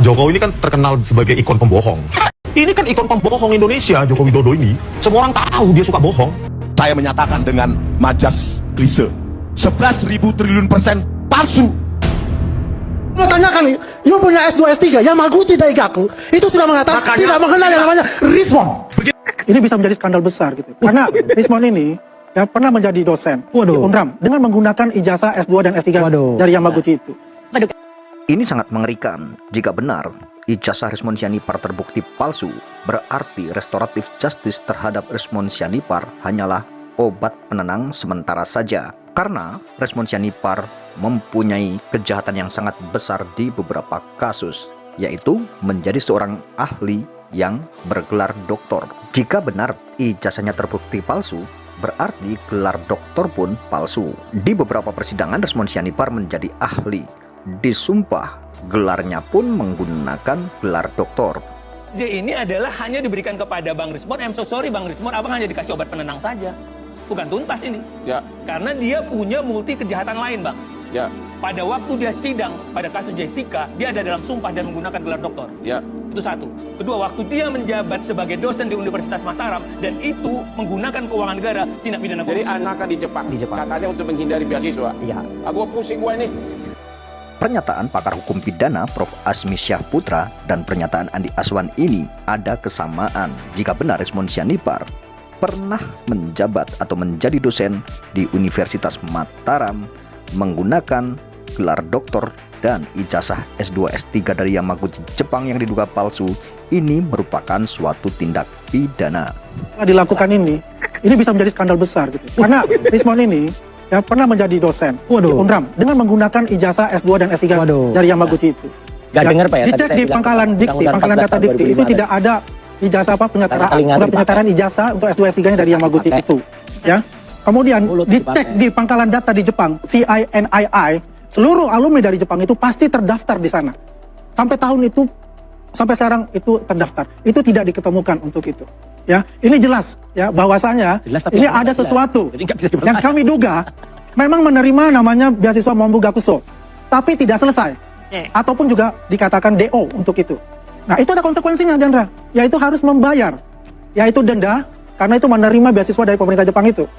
Jokowi ini kan terkenal sebagai ikon pembohong. Ini kan ikon pembohong Indonesia, Joko Widodo ini. Semua orang tahu dia suka bohong. Saya menyatakan dengan majas klise, 11.000 triliun persen palsu. Mau tanyakan nih, you punya S2 S3 Yamaguchi Daigaku itu sudah mengatakan tidak mengenal yang namanya Rismon. Ini bisa menjadi skandal besar gitu. Karena Rismon ini ya pernah menjadi dosen di Unram dengan menggunakan ijazah S2 dan S3 dari Yamaguchi itu. Ini sangat mengerikan. Jika benar ijazah Rismon Sianipar terbukti palsu, berarti restoratif justice terhadap Rismon Sianipar hanyalah obat penenang sementara saja. Karena Rismon Sianipar mempunyai kejahatan yang sangat besar di beberapa kasus, yaitu menjadi seorang ahli yang bergelar doktor. Jika benar ijazahnya terbukti palsu, berarti gelar doktor pun palsu. Di beberapa persidangan Rismon Sianipar menjadi ahli, disumpah gelarnya pun menggunakan gelar doktor. J ini adalah hanya diberikan kepada Bang Rismon. I'm so sorry Bang Rismon, abang hanya dikasih obat penenang saja, bukan tuntas ini. Ya. Karena dia punya multi kejahatan lain, Bang. Ya. Pada waktu dia sidang pada kasus Jessica, dia ada dalam sumpah dan menggunakan gelar doktor. Ya. Itu satu. Kedua, waktu dia menjabat sebagai dosen di Universitas Mataram dan itu menggunakan keuangan negara, tindak pidana korupsi. Jadi anakan di Jepang. Katanya untuk menghindari beasiswa. Iya. Aku pusing gua ini. Pernyataan pakar hukum pidana Prof. Asmi Syahputra dan pernyataan Andi Aswan ini ada kesamaan jika benar Rismon Sianipar pernah menjabat atau menjadi dosen di Universitas Mataram menggunakan gelar doktor dan ijazah S2 S3 dari Yamaguchi Jepang yang diduga palsu. Ini merupakan suatu tindak pidana. Dilakukan ini bisa menjadi skandal besar gitu. Karena Rismon ini ya pernah menjadi dosen di Unram dengan menggunakan ijazah S2 dan S3 dari Yamaguchi itu. Gak dengar Pak ya? Dicek di pangkalan dikti, pangkalan data dikti itu tidak ada ijazah apa penyetaraan ijazah untuk S2 S3-nya dari Yamaguchi itu. Ya. Kemudian dicek di pangkalan data di Jepang, CINII, seluruh alumni dari Jepang itu pasti terdaftar di sana. Sampai tahun itu, sampai sekarang itu terdaftar. Itu tidak diketemukan untuk itu. Ya, ini jelas ya bahwasanya ini ada sesuatu yang kami duga memang menerima namanya beasiswa Mombu Gakuso, tapi tidak selesai, ataupun juga dikatakan DO untuk itu. Nah, itu ada konsekuensinya, Chandra, yaitu harus membayar, yaitu denda karena itu menerima beasiswa dari pemerintah Jepang itu.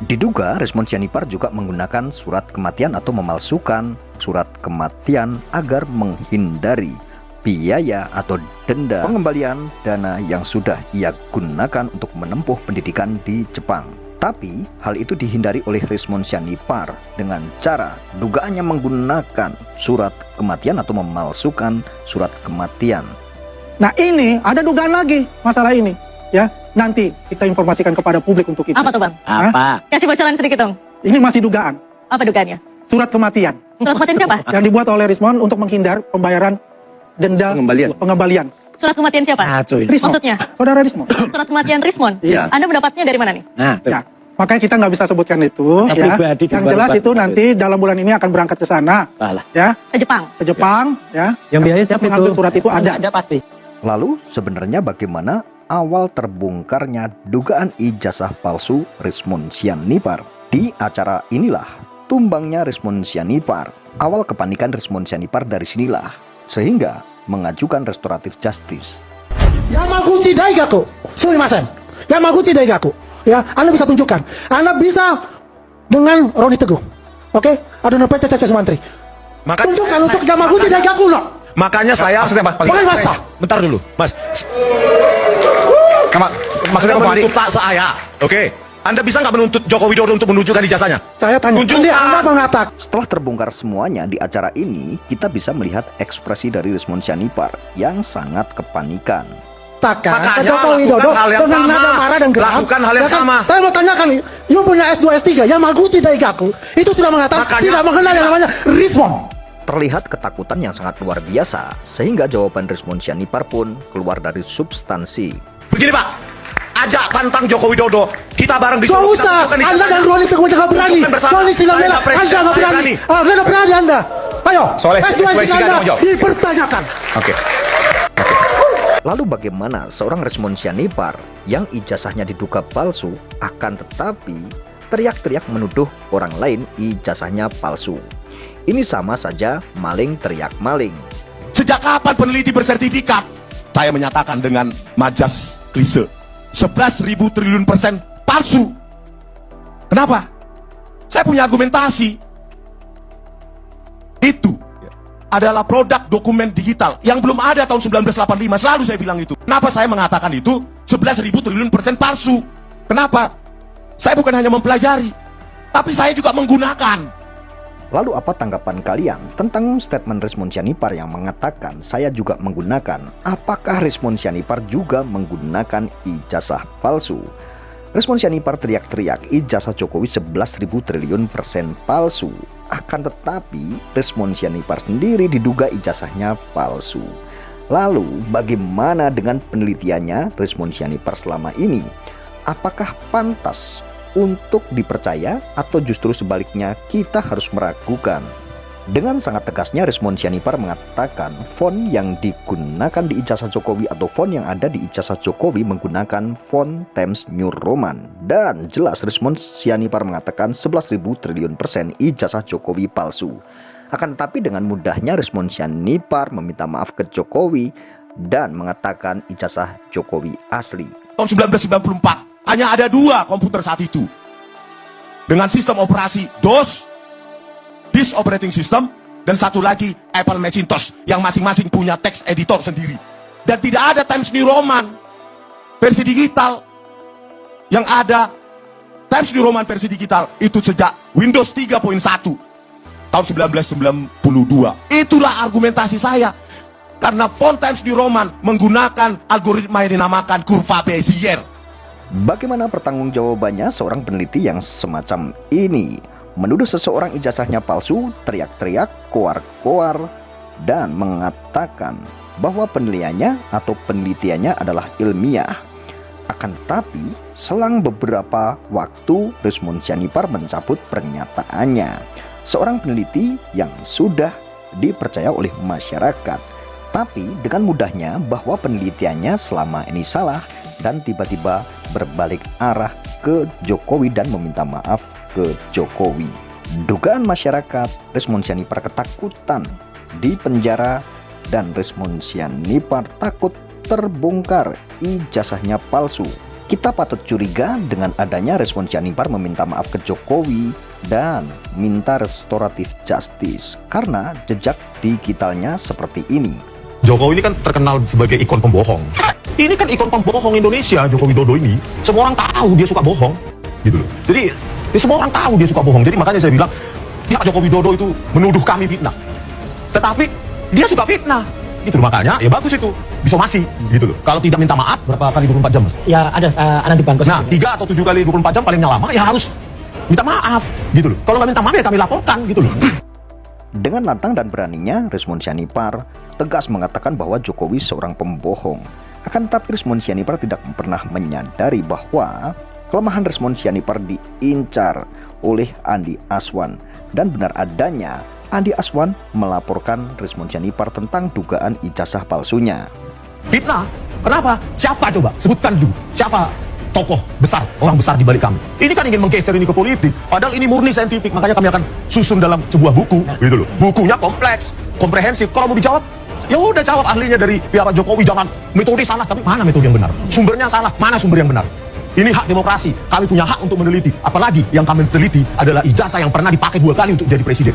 Diduga Rismon Sianipar juga menggunakan surat kematian atau memalsukan surat kematian agar menghindari biaya atau denda pengembalian dana yang sudah ia gunakan untuk menempuh pendidikan di Jepang. Tapi hal itu dihindari oleh Rismon Sianipar dengan cara dugaannya menggunakan surat kematian atau memalsukan surat kematian. Nah, ini ada dugaan lagi masalah ini ya. Nanti kita informasikan kepada publik untuk itu. Apa tuh, Bang? Apa? Kasih bocoran sedikit dong. Ini masih dugaan. Apa dugaannya? Surat kematian. Surat kematian siapa? Yang dibuat oleh Rismon untuk menghindar pembayaran denda pengembalian. Surat kematian siapa? Rismon. Maksudnya? Saudara Rismon. Surat kematian Rismon? Iya. Anda mendapatnya dari mana nih? Nah, Ya, makanya kita nggak bisa sebutkan itu. Ya. Yang jelas itu nanti dalam bulan ini akan berangkat ke sana. Ya, Ke Jepang. ke Jepang. Ya. Yang biaya siapa mengambil itu? surat itu ada. Ada pasti. Lalu sebenarnya bagaimana awal terbongkarnya dugaan ijazah palsu Rismon Sianipar? Di acara inilah tumbangnya Rismon Sianipar. Awal kepanikan Rismon Sianipar dari sinilah, sehingga mengajukan restoratif justice. Yamaguchi Daigaku. Sumimasen. Yamaguchi Daigaku. Ya, Anda bisa tunjukkan. Anda bisa dengan Roni Teguh. Oke? Ada namanya Caca Sumantri. Tunjukkan untuk Yamaguchi Daigaku loh. Makanya saya bentar dulu, Mas. Maksudnya menuntut saya. Oke. Anda bisa nggak menuntut Joko Widodo untuk menunjukkan ijazahnya? Saya tanya. Tunjukkan. Anda mengatakan. Setelah terbongkar semuanya di acara ini, kita bisa melihat ekspresi dari Rismon Sianipar yang sangat kepanikan. Ke Joko Widodo dengan nada marah dan geram. Lakukan hal yang sama. Saya mau tanyakan nih, you punya S2 S3 Yamaguchi Daigaku itu sudah mengatakan tidak mengenal yang namanya Rismon. Terlihat ketakutan yang sangat luar biasa, sehingga jawaban Rismon Sianipar pun keluar dari substansi. Begini Pak, ajak pantang Joko Widodo, kita bareng di Gak usah, Anda dan Roni Teguh jangan berani. Roni Silamela, Anda nggak berani. Anda berani Anda. Ayo, S2 S3 Anda dipertanyakan. Oke. Lalu bagaimana seorang Rismon Sianipar yang ijazahnya diduga palsu akan tetapi teriak-teriak menuduh orang lain ijazahnya palsu? Ini sama saja maling teriak maling. Sejak kapan peneliti bersertifikat? Saya menyatakan dengan majas klise, 11.000 triliun persen palsu. Kenapa? Saya punya argumentasi. Itu adalah produk dokumen digital yang belum ada tahun 1985. Selalu saya bilang itu. Kenapa saya mengatakan itu 11.000 triliun persen palsu? Kenapa? Saya bukan hanya mempelajari, tapi saya juga menggunakan. Lalu apa tanggapan kalian tentang statement Resmond Sianipar yang mengatakan saya juga menggunakan? Apakah Resmond Sianipar juga menggunakan ijazah palsu? Resmond Sianipar teriak-teriak ijazah Jokowi 11.000 triliun persen palsu. Akan tetapi Resmond Sianipar sendiri diduga ijazahnya palsu. Lalu bagaimana dengan penelitiannya Resmond Sianipar selama ini? Apakah pantas untuk dipercaya atau justru sebaliknya kita harus meragukan? Dengan sangat tegasnya Resmond Sianipar mengatakan font yang digunakan di ijazah Jokowi atau font yang ada di ijazah Jokowi menggunakan font Times New Roman. Dan jelas Resmond Sianipar mengatakan 11.000 triliun persen ijazah Jokowi palsu. Akan tetapi dengan mudahnya Resmond Sianipar meminta maaf ke Jokowi dan mengatakan ijazah Jokowi asli. Tahun 1994 hanya ada 2 komputer saat itu dengan sistem operasi DOS, Disk Operating System, dan satu lagi Apple Macintosh yang masing-masing punya text editor sendiri. Dan tidak ada Times New Roman versi digital. Yang ada Times New Roman versi digital itu sejak Windows 3.1 tahun 1992. Itulah argumentasi saya. Karena font Times New Roman menggunakan algoritma yang dinamakan kurva Bezier. Bagaimana pertanggungjawabannya seorang peneliti yang semacam ini? Menuduh seseorang ijazahnya palsu, teriak-teriak, koar-koar, dan mengatakan bahwa penilaiannya atau penelitiannya adalah ilmiah. Akan tetapi, selang beberapa waktu Resmond Sianipar mencabut pernyataannya. Seorang peneliti yang sudah dipercaya oleh masyarakat, tapi dengan mudahnya bahwa penelitiannya selama ini salah dan tiba-tiba berbalik arah ke Jokowi dan meminta maaf ke Jokowi. Dugaan masyarakat Resmond Sianipar ketakutan di penjara dan Resmond Sianipar takut terbongkar ijazahnya palsu. Kita patut curiga dengan adanya Resmond Sianipar meminta maaf ke Jokowi dan minta restoratif justice karena jejak digitalnya seperti ini. Jokowi ini kan terkenal sebagai ikon pembohong. Ini kan ikon pembohong Indonesia, Joko Widodo ini. Semua orang tahu dia suka bohong, gitu loh. Jadi semua orang tahu dia suka bohong. Jadi makanya saya bilang, ya Joko Widodo itu menuduh kami fitnah. Tetapi dia suka fitnah, gitu loh. Makanya ya bagus itu, disomasi, gitu loh. Kalau tidak minta maaf, berapa kali 24 jam, Mas? Ya ada nanti bangkes. Nah, 3 atau 7 kali 24 jam palingnya lama, ya harus minta maaf, gitu loh. Kalau nggak minta maaf ya kami laporkan, gitu loh. Dengan lantang dan beraninya Resmond Sianipar tegas mengatakan bahwa Jokowi seorang pembohong. Akan tetapi Resmond Sianipar tidak pernah menyadari bahwa kelemahan Resmond Sianipar diincar oleh Andi Aswan. Dan benar adanya Andi Aswan melaporkan Resmond Sianipar tentang dugaan ijazah palsunya. Fitnah? Kenapa? Siapa coba? Sebutkan dulu. Siapa tokoh besar, orang besar di balik kami? Ini kan ingin menggeser ini ke politik. Padahal ini murni saintifik. Makanya kami akan susun dalam sebuah buku, gitu loh. Bukunya kompleks, komprehensif. Kalau mau dijawab, ya udah jawab ahlinya dari pihak Pak Jokowi. Jangan metode salah, tapi mana metode yang benar? Sumbernya salah, mana sumber yang benar? Ini hak demokrasi. Kami punya hak untuk meneliti. Apalagi yang kami teliti adalah ijazah yang pernah dipakai 2 kali untuk jadi presiden.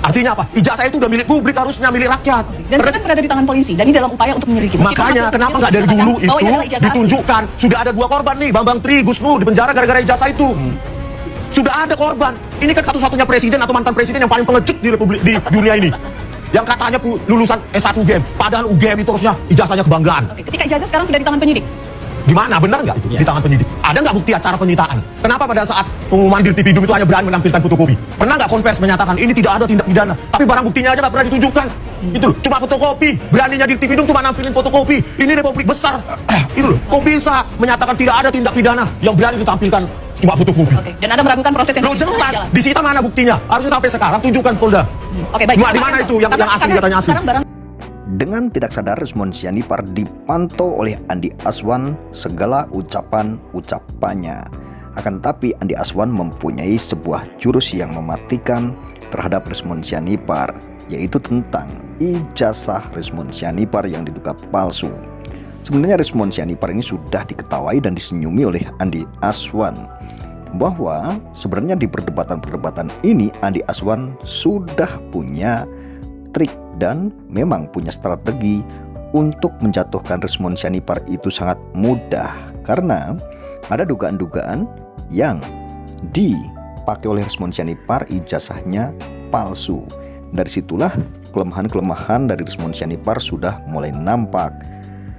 Artinya apa? Ijazah itu udah milik publik, harusnya milik rakyat. Dan sekarang berada di tangan polisi. Dan ini dalam upaya untuk menyelidiki. Makanya kenapa nggak dari dulu itu ditunjukkan? Sudah ada 2 korban nih, Bambang Tri, Gus Nur di penjara gara-gara ijazah itu. Sudah ada korban. Ini kan satu-satunya presiden atau mantan presiden yang paling pengecut di republik di dunia ini. Yang katanya lulusan S1 UGM, padahal UGM itu harusnya ijazahnya kebanggaan. Oke, ketika ijazah sekarang sudah di tangan penyidik. Di mana? Benar nggak itu? Di tangan penyidik. Ada nggak bukti acara penyitaan? Kenapa pada saat pengumuman di TV itu hanya berani menampilkan fotokopi? Pernah nggak konvers menyatakan ini tidak ada tindak pidana? Tapi barang buktinya aja nggak pernah ditunjukkan. Itu loh, cuma fotokopi. Beraninya di TV cuma nampilin fotokopi. Ini republik besar. Itu loh, kok bisa menyatakan tidak ada tindak pidana yang berani ditampilkan cuma fotokopi? Oke, dan Anda meragukan proses yang Loh jelas, disita mana buktinya? Harusnya sampai sekarang tunjukkan Polda. Oke, baik. Di mana itu yang asli katanya asli? Sekarang barang Dengan tidak sadar Resmond Sianipar dipantau oleh Andi Aswan segala ucapan-ucapannya. Akan tetapi Andi Aswan mempunyai sebuah jurus yang mematikan terhadap Resmond Sianipar, yaitu tentang ijazah Resmond Sianipar yang diduga palsu. Sebenarnya Resmond Sianipar ini sudah diketahui dan disenyumi oleh Andi Aswan bahwa sebenarnya di perdebatan-perdebatan ini Andi Aswan sudah punya trik dan memang punya strategi untuk menjatuhkan Resmond Sianipar itu sangat mudah, karena ada dugaan-dugaan yang dipakai oleh Resmond Sianipar ijazahnya palsu. Dari situlah kelemahan-kelemahan dari Resmond Sianipar sudah mulai nampak.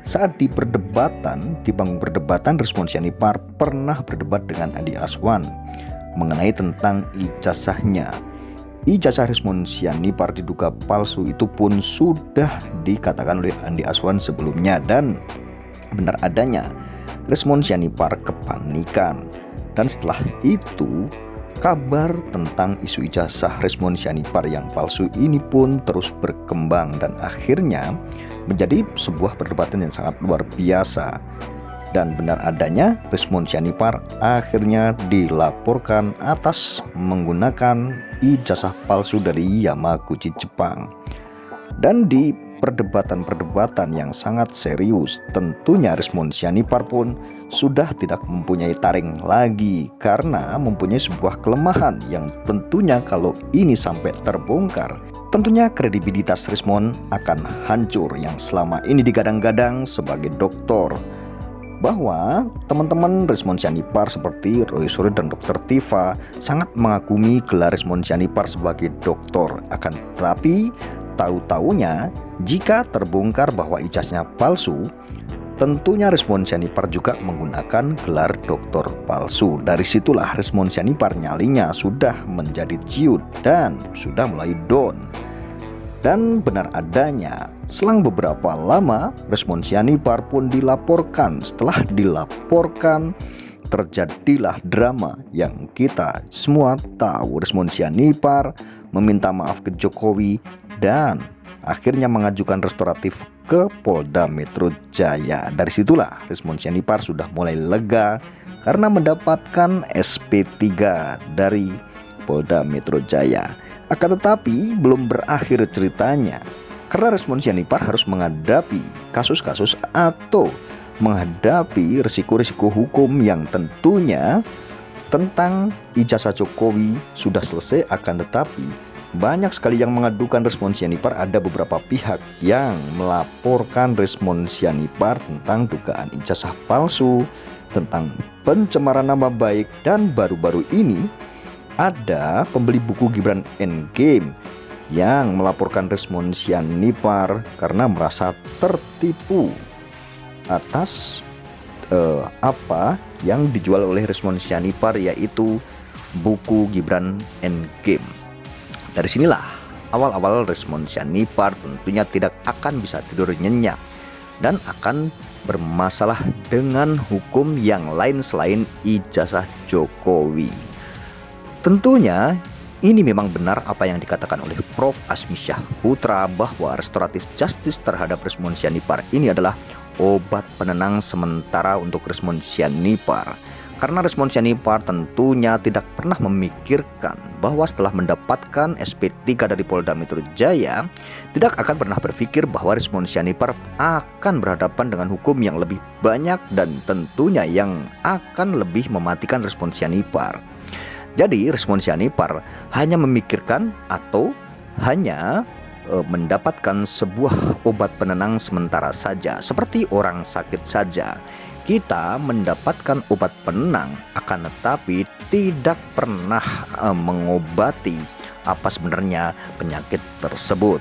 Saat di panggung perdebatan, Resmond Sianipar pernah berdebat dengan Andi Aswan mengenai tentang ijazahnya. Ijazah Resmond Sianipar diduga palsu itu pun sudah dikatakan oleh Andi Aswan sebelumnya, dan benar adanya Resmond Sianipar kepanikan. Dan setelah itu kabar tentang isu ijazah Resmond Sianipar yang palsu ini pun terus berkembang dan akhirnya menjadi sebuah perdebatan yang sangat luar biasa. Dan benar adanya Resmond Sianipar akhirnya dilaporkan atas menggunakan ijazah palsu dari Yamaguchi Jepang. Dan di perdebatan-perdebatan yang sangat serius, tentunya Resmond Sianipar pun sudah tidak mempunyai taring lagi karena mempunyai sebuah kelemahan yang tentunya kalau ini sampai terbongkar, tentunya kredibilitas Resmond akan hancur yang selama ini digadang-gadang sebagai doktor. Bahwa teman-teman Resmond Sianipar seperti Roy Suryo dan Dr. Tifa sangat mengagumi gelar Resmond Sianipar sebagai doktor. Akan tetapi tahu-taunya jika terbongkar bahwa ijazahnya palsu, tentunya Resmond Sianipar juga menggunakan gelar doktor palsu. Dari situlah Resmond Sianipar nyalinya sudah menjadi ciut dan sudah mulai down. Dan benar adanya selang beberapa lama Resmond Sianipar pun dilaporkan. Setelah dilaporkan terjadilah drama yang kita semua tahu. Resmond Sianipar meminta maaf ke Jokowi dan akhirnya mengajukan restoratif ke Polda Metro Jaya. Dari situlah Resmond Sianipar sudah mulai lega karena mendapatkan SP3 dari Polda Metro Jaya. Akan tetapi belum berakhir ceritanya, karena Resmond Sianipar harus menghadapi kasus-kasus atau menghadapi risiko-risiko hukum yang tentunya tentang ijazah Jokowi sudah selesai. Akan tetapi banyak sekali yang mengadukan Resmond Sianipar. Ada beberapa pihak yang melaporkan Resmond Sianipar tentang dugaan ijazah palsu, tentang pencemaran nama baik, dan baru-baru ini ada pembeli buku Gibran Endgame yang melaporkan Resmond Sianipar karena merasa tertipu atas apa yang dijual oleh Resmond Sianipar, yaitu buku Gibran Endgame. Dari sinilah awal-awal Resmond Sianipar tentunya tidak akan bisa tidur nyenyak dan akan bermasalah dengan hukum yang lain selain ijazah Jokowi. Tentunya ini memang benar apa yang dikatakan oleh Prof. Asmi Syahputra bahwa restoratif justice terhadap Resmond Sianipar ini adalah obat penenang sementara untuk Resmond Sianipar. Karena Resmond Sianipar tentunya tidak pernah memikirkan bahwa setelah mendapatkan SP3 dari Polda Metro Jaya, tidak akan pernah berpikir bahwa Resmond Sianipar akan berhadapan dengan hukum yang lebih banyak dan tentunya yang akan lebih mematikan Resmond Sianipar. Jadi Resmond Sianipar hanya memikirkan atau hanya mendapatkan sebuah obat penenang sementara saja. Seperti orang sakit saja, kita mendapatkan obat penenang akan tetapi tidak pernah mengobati apa sebenarnya penyakit tersebut.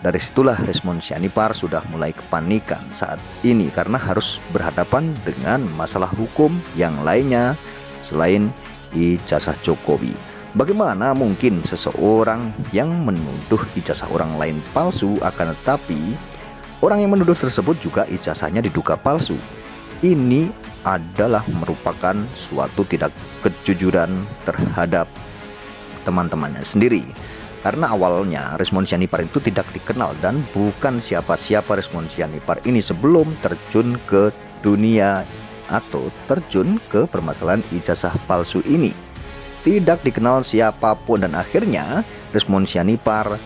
Dari situlah Resmond Sianipar sudah mulai kepanikan saat ini karena harus berhadapan dengan masalah hukum yang lainnya selain ijazah Jokowi. Bagaimana mungkin seseorang yang menuduh ijazah orang lain palsu, akan tetapi orang yang menuduh tersebut juga ijazahnya diduga palsu? Ini adalah merupakan suatu tidak kejujuran terhadap teman-temannya sendiri. Karena awalnya Resmond Sianipar itu tidak dikenal dan bukan siapa-siapa Resmond Sianipar ini sebelum terjun ke dunia atau terjun ke permasalahan ijazah palsu ini. Tidak dikenal siapapun dan akhirnya Resmond Sianipar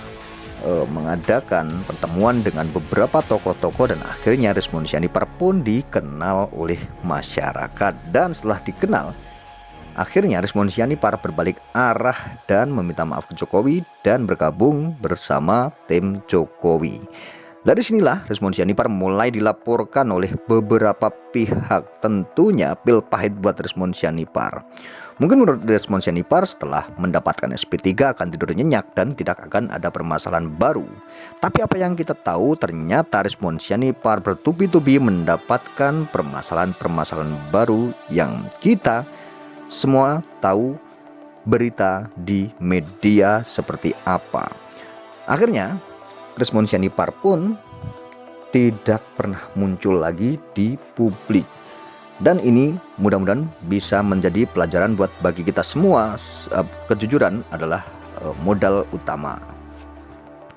mengadakan pertemuan dengan beberapa tokoh-tokoh dan akhirnya Rismond Sianipar pun dikenal oleh masyarakat. Dan setelah dikenal, akhirnya Rismond Sianipar berbalik arah dan meminta maaf ke Jokowi dan bergabung bersama tim Jokowi. Dari sinilah Rismond Sianipar mulai dilaporkan oleh beberapa pihak. Tentunya pil pahit buat Rismond Sianipar. Mungkin menurut Rismond Sianipar setelah mendapatkan SP3 akan tidur nyenyak dan tidak akan ada permasalahan baru. Tapi apa yang kita tahu, ternyata Rismond Sianipar bertubi-tubi mendapatkan permasalahan-permasalahan baru yang kita semua tahu berita di media seperti apa. Akhirnya Rismond Sianipar pun tidak pernah muncul lagi di publik. Dan ini mudah-mudahan bisa menjadi pelajaran buat bagi kita semua. Kejujuran adalah modal utama.